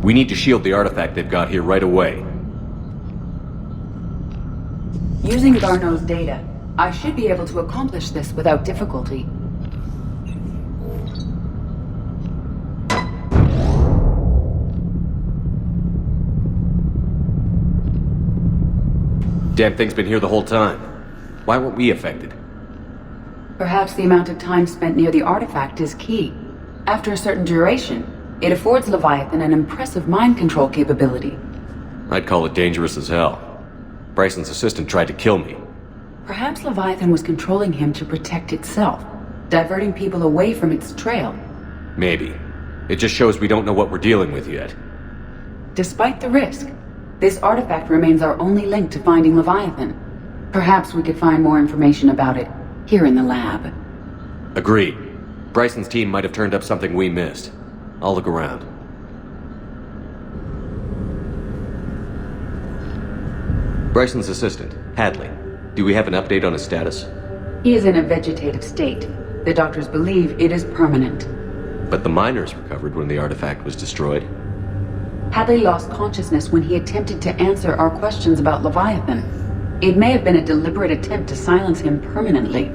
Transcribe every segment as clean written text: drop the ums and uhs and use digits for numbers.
We need to shield the artifact they've got here right away. Using Garneau's data, I should be able to accomplish this without difficulty. Damn thing's been here the whole time. Why weren't we affected? Perhaps the amount of time spent near the artifact is key. After a certain duration, it affords Leviathan an impressive mind control capability. I'd call it dangerous as hell. Bryson's assistant tried to kill me. Perhaps Leviathan was controlling him to protect itself, diverting people away from its trail. Maybe. It just shows we don't know what we're dealing with yet. Despite the risk, this artifact remains our only link to finding Leviathan. Perhaps we could find more information about it here in the lab. Agreed. Bryson's team might have turned up something we missed. I'll look around. Bryson's assistant, Hadley. Do we have an update on his status? He is in a vegetative state. The doctors believe it is permanent. But the miners recovered when the artifact was destroyed. Hadley lost consciousness when he attempted to answer our questions about Leviathan. It may have been a deliberate attempt to silence him permanently.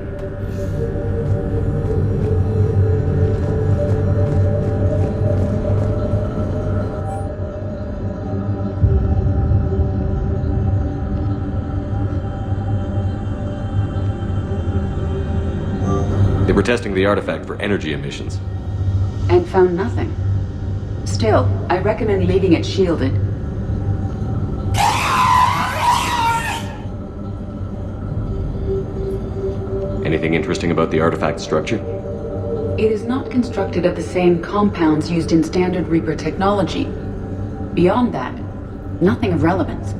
They were testing the artifact for energy emissions. And found nothing. Still, I recommend leaving it shielded. Anything interesting about the artifact structure? It is not constructed of the same compounds used in standard Reaper technology. Beyond that, nothing of relevance.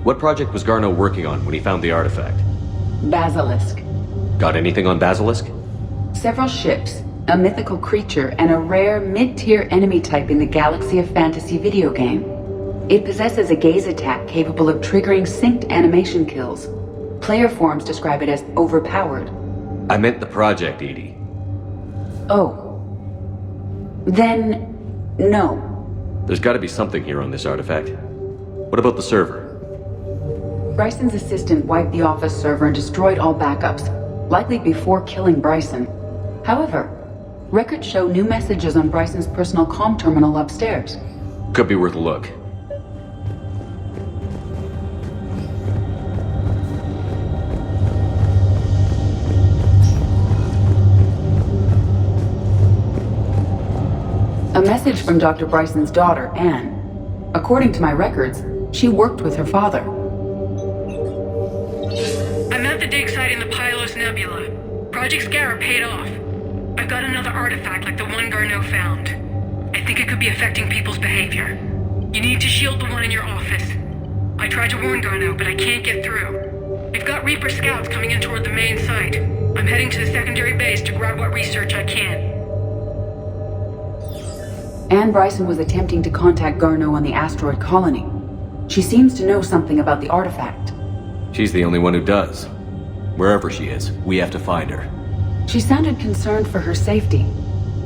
What project was Garneau working on when he found the artifact? Basilisk. Got anything on Basilisk? Several ships, a mythical creature, and a rare mid-tier enemy type in the Galaxy of Fantasy video game. It possesses a gaze attack capable of triggering synced animation kills. Player forums describe it as overpowered. I meant the project, Edie. Oh. Then, no. There's gotta be something here on this artifact. What about the server? Bryson's assistant wiped the office server and destroyed all backups, likely before killing Bryson. However, records show new messages on Bryson's personal comm terminal upstairs. Could be worth a look. A message from Dr. Bryson's daughter, Anne. According to my records, she worked with her father. I'm at the dig site in the Pylos Nebula. Project Scarab paid off. I've got another artifact like the one Garneau found. I think it could be affecting people's behavior. You need to shield the one in your office. I tried to warn Garneau, but I can't get through. We've got Reaper scouts coming in toward the main site. I'm heading to the secondary base to grab what research I can. Anne Bryson was attempting to contact Garneau on the asteroid colony. She seems to know something about the artifact. She's the only one who does. Wherever she is, we have to find her. She sounded concerned for her safety.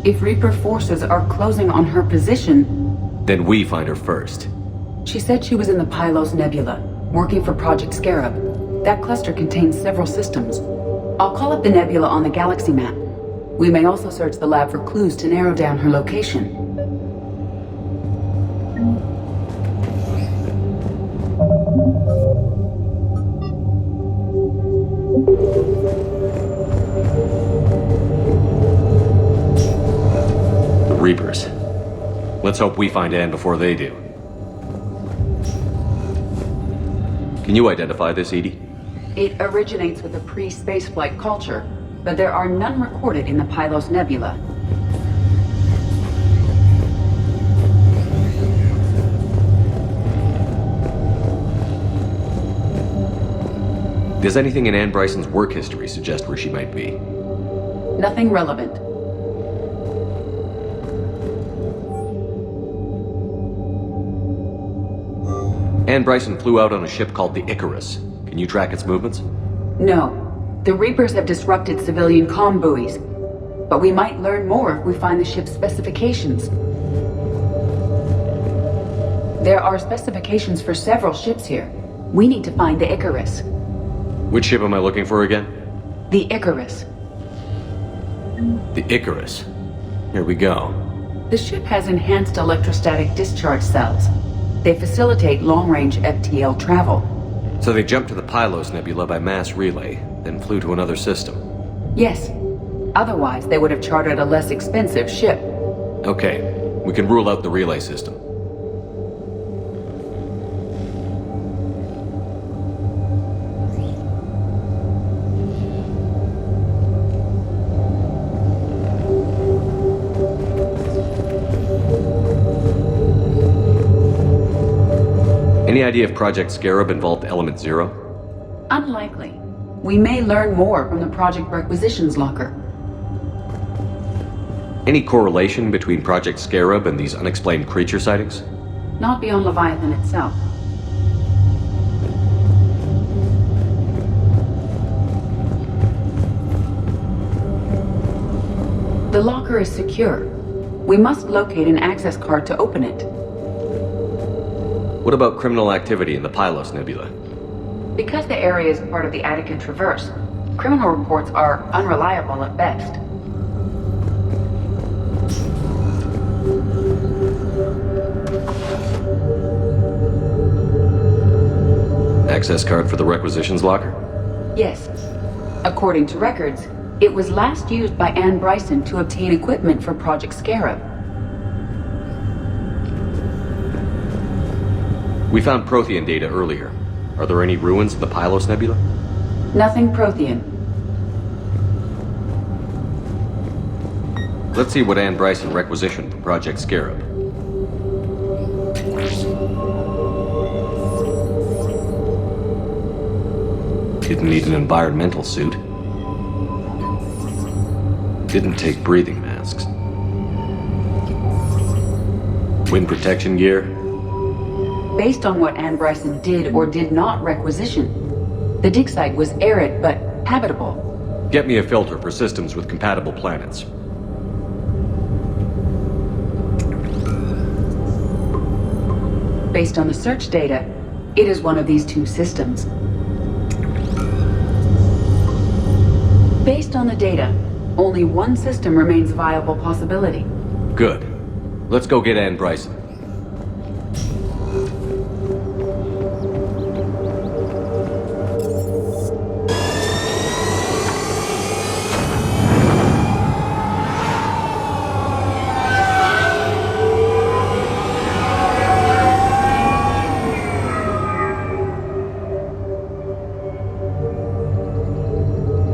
If Reaper forces are closing on her position... Then we find her first. She said she was in the Pylos Nebula, working for Project Scarab. That cluster contains several systems. I'll call up the nebula on the galaxy map. We may also search the lab for clues to narrow down her location. The Reapers. Let's hope we find Anne before they do. Can you identify this, Edie? It originates with a pre-spaceflight culture, but there are none recorded in the Pylos Nebula. Does anything in Anne Bryson's work history suggest where she might be? Nothing relevant. Anne Bryson flew out on a ship called the Icarus. Can you track its movements? No. The Reapers have disrupted civilian comm buoys. But we might learn more if we find the ship's specifications. There are specifications for several ships here. We need to find the Icarus. Which ship am I looking for again? The Icarus. The Icarus. Here we go. The ship has enhanced electrostatic discharge cells. They facilitate long-range FTL travel. So they jumped to the Pylos Nebula by mass relay, then flew to another system. Yes. Otherwise, they would have chartered a less expensive ship. Okay, we can rule out the relay system. Any idea if Project Scarab involved Element Zero? Unlikely. We may learn more from the project requisitions locker. Any correlation between Project Scarab and these unexplained creature sightings? Not beyond Leviathan itself. The locker is secure. We must locate an access card to open it. What about criminal activity in the Pylos Nebula? Because the area is part of the Attica Traverse, criminal reports are unreliable at best. Access card for the requisitions locker? Yes. According to records, it was last used by Anne Bryson to obtain equipment for Project Scarab. We found Prothean data earlier. Are there any ruins in the Pylos Nebula? Nothing Prothean. Let's see what Anne Bryson requisitioned for Project Scarab. Didn't need an environmental suit. Didn't take breathing masks. Wind protection gear. Based on what Anne Bryson did or did not requisition, the dig site was arid but habitable. Get me a filter for systems with compatible planets. Based on the search data, it is one of these two systems. Based on the data, only one system remains a viable possibility. Good. Let's go get Anne Bryson.